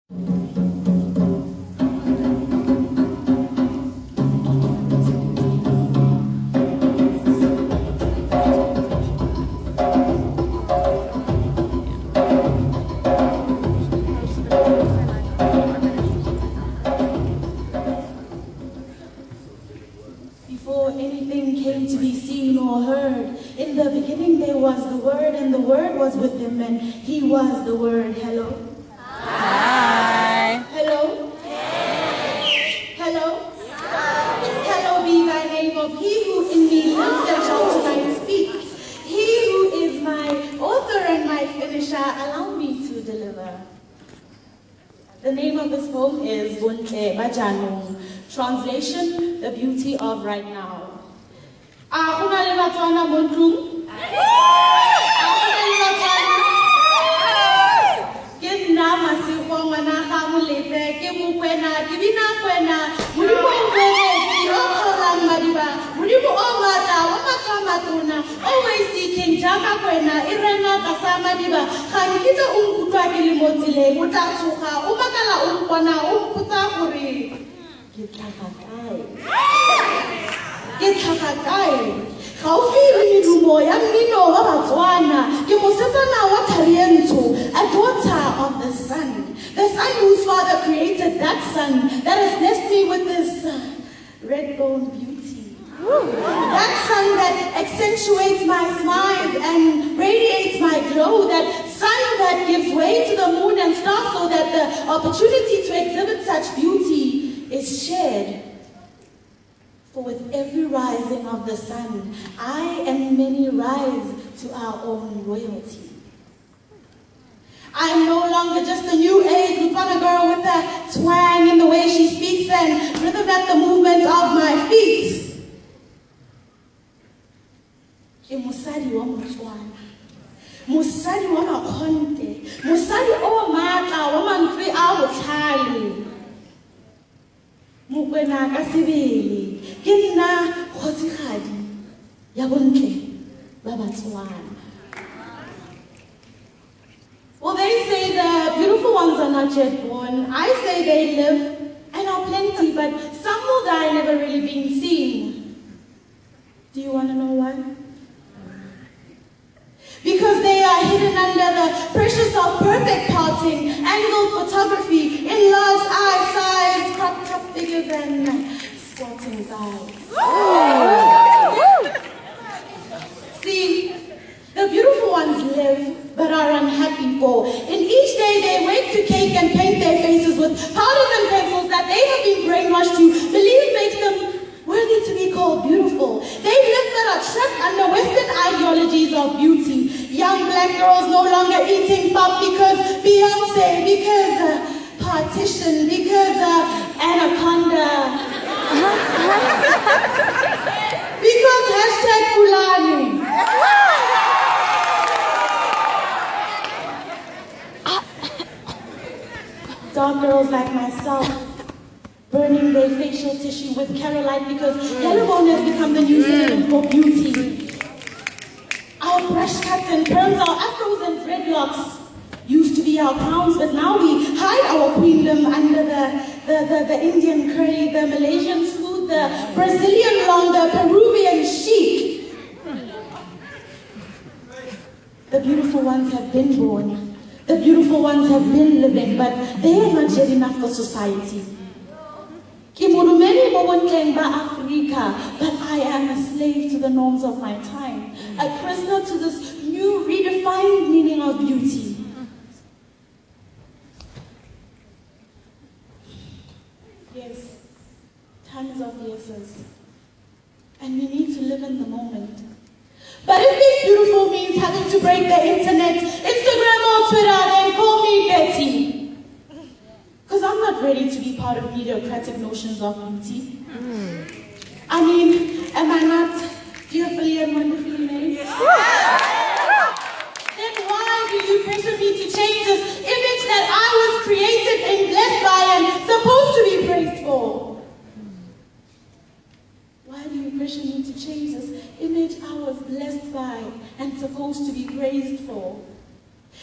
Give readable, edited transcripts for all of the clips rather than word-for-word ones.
Before anything came to be seen or heard, in the beginning there was the Word, and the Word was with him, and he was the Word. Hello? Hi. Hello? Hello? Hello be thy name of he who in me lives and shall tonight speak. He who is my author and my finisher, allow me to deliver. The name of this poem is Buntle Bajanong. Translation, the beauty of right now. Always seeking Jaka Kwena, Irena Kasama Diba, Hankita Umkutwa Mozile, Mutasuha, Umakala Umkwana, Umkutahuri. Get Hakakai. How feeling you boy, I'm Nino Motswana. You must what Ariento, a daughter of the sun. The sun whose father created that sun that has blessed me with this red bone beauty. That sun that accentuates my smile and radiates my glow. That sun that gives way to the moon and stars so that the opportunity to exhibit such beauty is shared. For with every rising of the sun, I and many rise to our own royalty. I am no longer just a new age Lufana girl with that twang in the way she speaks and rhythm at the movement of my feet. Musadi wa Motswana, Musadi wa Makonte, Musadi o Mata wa Manfri a Botlhale, Bakwena ka Sebele, ke nna Kgosigadi ya bontle ba Batswana. Well, they say the beautiful ones are not yet born. I say they live and are plenty, but some will die never really being seen. Do you want to know why? Because they are hidden under the pressures of perfect parting, angled photography, enlarged eye size, cropped up figures, and sporting thighs. See, the beautiful ones live, but are unhappy for. In each day they wake to cake and paint their faces with powders and pencils that they have been brainwashed to believe makes them worthy to be called beautiful. They live but are trapped under Western ideologies of beauty. Young black girls no longer eating pop because Beyonce, because partition, because anaconda, because hashtag Fulani. Dark girls like myself, burning their facial tissue with Carolite because yellow bone has become the new synonym for beauty. Our brush cuts and perms, our afros and dreadlocks used to be our crowns, but now we hide our queendom under the Indian curly, the Malaysian smooth, the Brazilian long, the Peruvian chic. The beautiful ones have been born. The beautiful ones have been living, but they are not yet enough for society. But I am a slave to the norms of my time, a prisoner to this new redefined meaning of beauty. Yes, time is of the essence, and we need to live in the moment. But if being beautiful means having to break the internet, Instagram or Twitter, then call me Betty. Because I'm not ready to be part of mediocratic notions of beauty. I mean, am I not fearfully and wonderfully made? Then why do you pressure me to change this image that I was created and blessed by and supposed to be praised for? Why do you pressure me to change this image I was blessed by and supposed to be praised for?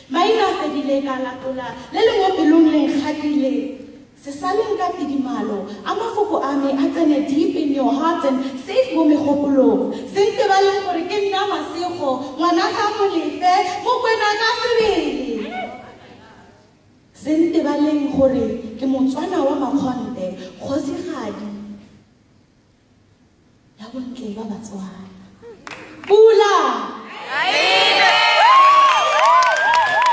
Maina fedile ka latola, le le mo pelong le nkgatile mafoko a me a tsene deep in your heart and safe mo megopolong. Sentebaleng gore ke nna Masego, ngwana ga Molefe, Bakwena ka Sebele. Sentebaleng gore ke Motswana wa Makgonte, Kgosigadi ya bontle ba Batswana. Pula!